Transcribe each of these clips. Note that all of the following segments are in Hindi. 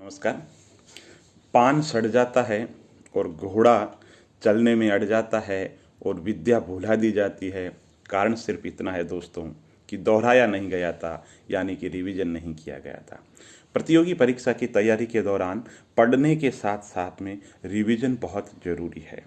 नमस्कार। पान सड़ जाता है और घोड़ा चलने में अड़ जाता है और विद्या भुला दी जाती है। कारण सिर्फ इतना है दोस्तों कि दोहराया नहीं गया था, यानी कि रिवीजन नहीं किया गया था। प्रतियोगी परीक्षा की तैयारी के दौरान पढ़ने के साथ साथ में रिवीजन बहुत ज़रूरी है।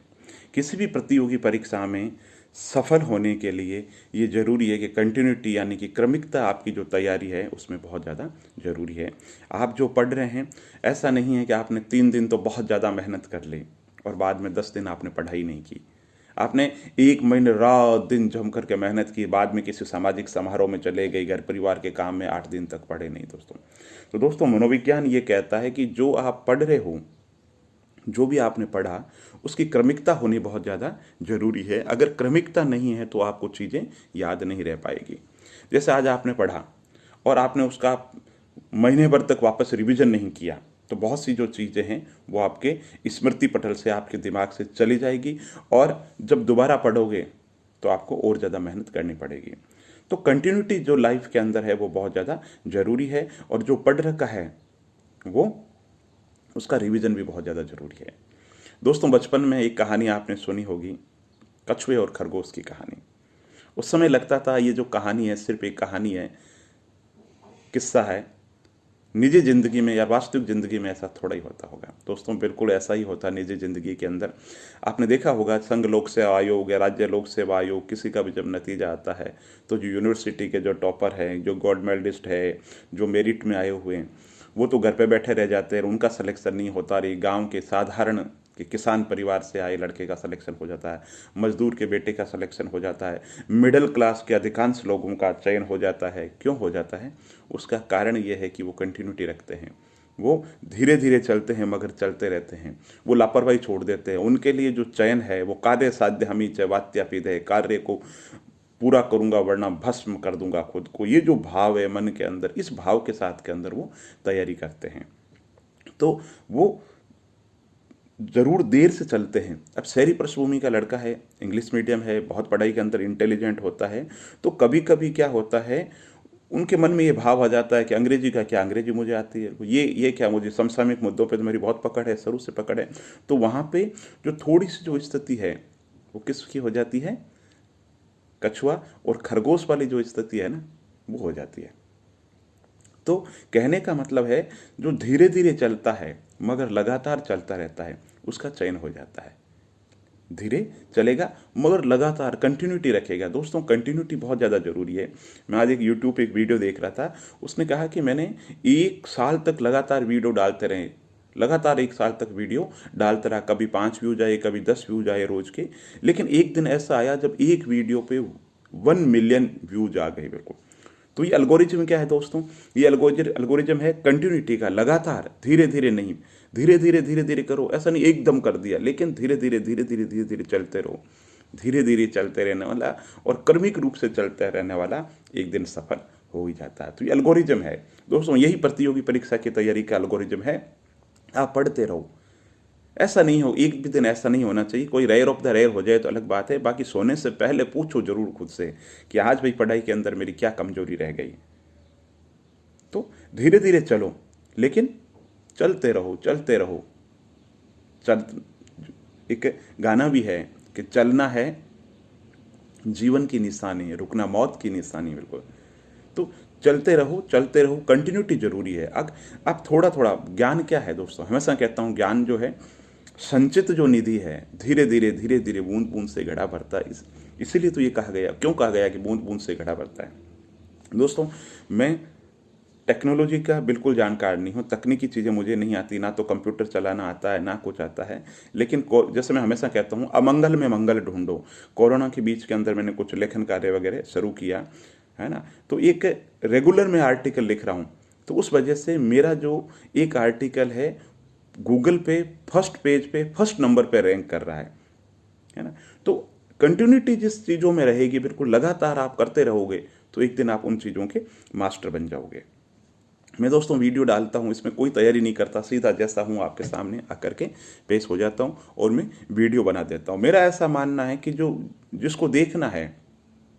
किसी भी प्रतियोगी परीक्षा में सफल होने के लिए ये ज़रूरी है कि कंटिन्यूटी यानी कि क्रमिकता आपकी जो तैयारी है उसमें बहुत ज़्यादा ज़रूरी है। आप जो पढ़ रहे हैं, ऐसा नहीं है कि आपने 3 दिन तो बहुत ज़्यादा मेहनत कर ली और बाद में 10 दिन आपने पढ़ाई नहीं की। आपने 1 महीने रात दिन जम करके मेहनत की, बाद में किसी सामाजिक समारोह में चले गए, घर परिवार के काम में 8 दिन तक पढ़े नहीं दोस्तों। तो दोस्तों, मनोविज्ञान ये कहता है कि जो आप पढ़ रहे हो, जो भी आपने पढ़ा, उसकी क्रमिकता होनी बहुत ज़्यादा ज़रूरी है। अगर क्रमिकता नहीं है तो आपको चीज़ें याद नहीं रह पाएगी। जैसे आज आपने पढ़ा और आपने उसका महीने भर तक वापस रिवीजन नहीं किया, तो बहुत सी जो चीज़ें हैं वो आपके स्मृति पटल से, आपके दिमाग से चली जाएगी और जब दोबारा पढ़ोगे तो आपको और ज़्यादा मेहनत करनी पड़ेगी। तो कंटिन्यूटी जो लाइफ के अंदर है वो बहुत ज़्यादा ज़रूरी है, और जो पढ़ रखा है वो उसका रिवीजन भी बहुत ज़्यादा ज़रूरी है। दोस्तों, बचपन में एक कहानी आपने सुनी होगी, कछुए और खरगोश की कहानी। उस समय लगता था ये जो कहानी है सिर्फ एक कहानी है, किस्सा है। निजी ज़िंदगी में या वास्तविक ज़िंदगी में ऐसा थोड़ा ही होता होगा। दोस्तों, बिल्कुल ऐसा ही होता है निजी ज़िंदगी के अंदर। आपने देखा होगा, संघ लोक सेवा आयोग या राज्य लोक सेवा आयोग, किसी का भी जब नतीजा आता है तो जो यूनिवर्सिटी के जो टॉपर हैं, जो गोल्ड मेडलिस्ट है, जो मेरिट में आए हुए हैं, वो तो घर पे बैठे रह जाते हैं, उनका सिलेक्शन नहीं होता। रही गांव के साधारण के किसान परिवार से आए लड़के का सिलेक्शन हो जाता है, मजदूर के बेटे का सिलेक्शन हो जाता है, मिडिल क्लास के अधिकांश लोगों का चयन हो जाता है। क्यों हो जाता है? उसका कारण ये है कि वो कंटिन्यूटी रखते हैं, वो धीरे धीरे चलते हैं मगर चलते रहते हैं, वो लापरवाही छोड़ देते हैं। उनके लिए जो चयन है वो कार्य साध्य हमी च वात्यापित है, कार्य को पूरा करूंगा वरना भस्म कर दूंगा खुद को। ये जो भाव है मन के अंदर, इस भाव के साथ के अंदर वो तैयारी करते हैं, तो वो ज़रूर देर से चलते हैं। अब शहरी पृष्ठभूमि का लड़का है, इंग्लिश मीडियम है, बहुत पढ़ाई के अंदर इंटेलिजेंट होता है, तो कभी कभी क्या होता है, उनके मन में ये भाव आ जाता है कि अंग्रेजी का क्या, अंग्रेजी मुझे आती है, ये क्या, मुझे समसामयिक मुद्दों पे तो मेरी बहुत पकड़ है, शुरू से पकड़ है। तो वहाँ पे जो थोड़ी सी जो स्थिति है वो किसकी हो जाती है? कछुआ और खरगोश वाली जो स्थिति है ना, वो हो जाती है। तो कहने का मतलब है, जो धीरे धीरे चलता है मगर लगातार चलता रहता है, उसका चयन हो जाता है। धीरे चलेगा मगर लगातार कंटिन्यूटी रखेगा। दोस्तों, कंटिन्यूटी बहुत ज़्यादा ज़रूरी है। मैं आज एक यूट्यूब पे एक वीडियो देख रहा था, उसने कहा कि मैंने 1 साल तक लगातार वीडियो डालते रहे, लगातार 1 साल तक वीडियो डालते रहा। कभी 5 व्यूज आए, कभी 10 व्यूज आए रोज के, लेकिन एक दिन ऐसा आया जब एक वीडियो पे 1 मिलियन व्यूज आ गए। बिल्कुल। तो ये एल्गोरिज्म क्या है दोस्तों? ये एल्गोरिज्म है कंटिन्यूटी का, लगातार, धीरे धीरे नहीं, धीरे धीरे धीरे धीरे करो। ऐसा नहीं एकदम कर दिया, लेकिन धीरे धीरे धीरे धीरे धीरे धीरे चलते रहो। धीरे धीरे चलते रहने वाला और क्रमिक रूप से चलते रहने वाला एक दिन सफल हो ही जाता है। तो ये एल्गोरिज्म है दोस्तों, यही प्रतियोगी परीक्षा की तैयारी का एल्गोरिज्म है। आप पढ़ते रहो, ऐसा नहीं हो, एक भी दिन ऐसा नहीं होना चाहिए। कोई रेयर ऑफ द रेयर हो जाए तो अलग बात है, बाकी सोने से पहले पूछो जरूर खुद से कि आज भाई पढ़ाई के अंदर मेरी क्या कमजोरी रह गई। तो धीरे धीरे चलो, लेकिन चलते रहो, चलते रहो। चल, एक गाना भी है कि चलना है जीवन की निशानी, रुकना मौत की निशानी। बिल्कुल। तो चलते रहो, चलते रहो, कंटिन्यूटी जरूरी है। अब थोड़ा थोड़ा ज्ञान क्या है दोस्तों, हमेशा कहता हूँ, ज्ञान जो है संचित जो निधि है, धीरे धीरे धीरे धीरे बूंद बूंद से घड़ा भरता है। इसीलिए तो ये कहा गया, क्यों कहा गया कि बूंद बूंद से घड़ा भरता है? दोस्तों, मैं टेक्नोलॉजी का बिल्कुल जानकार नहीं हूँ, तकनीकी चीज़ें मुझे नहीं आती, ना तो कंप्यूटर चलाना आता है ना कुछ आता है। लेकिन जैसे मैं हमेशा कहता हूँ, अमंगल में मंगल ढूंढो। कोरोना के बीच के अंदर मैंने कुछ लेखन कार्य वगैरह शुरू किया है ना, तो एक रेगुलर में आर्टिकल लिख रहा हूँ, तो उस वजह से मेरा जो एक आर्टिकल है गूगल पे फर्स्ट पेज पे फर्स्ट नंबर पे रैंक कर रहा है ना। तो कंटिन्यूटी जिस चीज़ों में रहेगी, बिल्कुल लगातार आप करते रहोगे, तो एक दिन आप उन चीज़ों के मास्टर बन जाओगे। मैं दोस्तों वीडियो डालता हूँ, इसमें कोई तैयारी नहीं करता, सीधा जैसा हूँ आपके सामने आकर के पेश हो जाता हूँ और मैं वीडियो बना देता हूँ। मेरा ऐसा मानना है कि जो जिसको देखना है,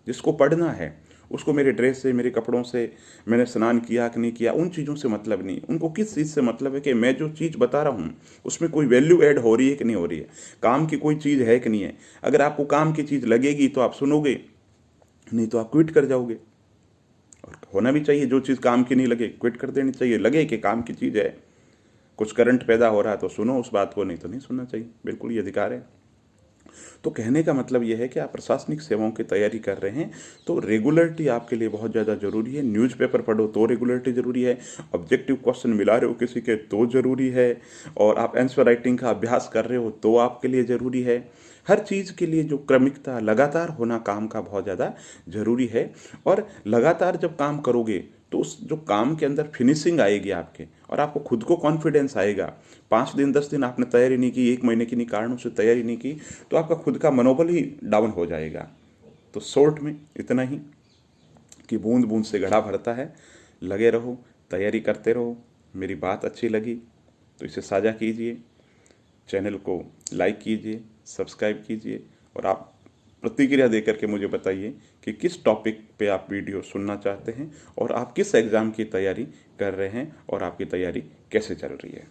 जिसको पढ़ना है, उसको मेरे ड्रेस से, मेरे कपड़ों से, मैंने स्नान किया कि नहीं किया, उन चीज़ों से मतलब नहीं। उनको किस चीज़ से मतलब है कि मैं जो चीज़ बता रहा हूँ उसमें कोई वैल्यू ऐड हो रही है कि नहीं हो रही है, काम की कोई चीज़ है कि नहीं है। अगर आपको काम की चीज़ लगेगी तो आप सुनोगे, नहीं तो आप क्विट कर जाओगे। और होना भी चाहिए, जो चीज़ काम की नहीं लगे क्विट कर देनी चाहिए। लगे कि काम की चीज़ है, कुछ करंट पैदा हो रहा है तो सुनो उस बात को, नहीं तो नहीं सुनना चाहिए। बिल्कुल ये अधिकार है। तो कहने का मतलब यह है कि आप प्रशासनिक सेवाओं की तैयारी कर रहे हैं तो रेगुलरिटी आपके लिए बहुत ज़्यादा ज़रूरी है। न्यूज़पेपर पढ़ो तो रेगुलरिटी ज़रूरी है, ऑब्जेक्टिव क्वेश्चन मिला रहे हो किसी के तो ज़रूरी है, और आप आंसर राइटिंग का अभ्यास कर रहे हो तो आपके लिए ज़रूरी है। हर चीज़ के लिए जो क्रमिकता, लगातार होना काम का बहुत ज़्यादा ज़रूरी है। और लगातार जब काम करोगे तो उस जो काम के अंदर फिनिशिंग आएगी आपके, और आपको खुद को कॉन्फिडेंस आएगा। 5 दिन 10 दिन आपने तैयारी नहीं की, 1 महीने की नहीं कारणों से तैयारी नहीं की, तो आपका खुद का मनोबल ही डाउन हो जाएगा। तो शॉर्ट में इतना ही कि बूंद बूंद से घड़ा भरता है। लगे रहो, तैयारी करते रहो। मेरी बात अच्छी लगी तो इसे साझा कीजिए, चैनल को लाइक कीजिए, सब्सक्राइब कीजिए, और आप प्रतिक्रिया देकर के मुझे बताइए कि किस टॉपिक पे आप वीडियो सुनना चाहते हैं और आप किस एग्ज़ाम की तैयारी कर रहे हैं और आपकी तैयारी कैसे चल रही है।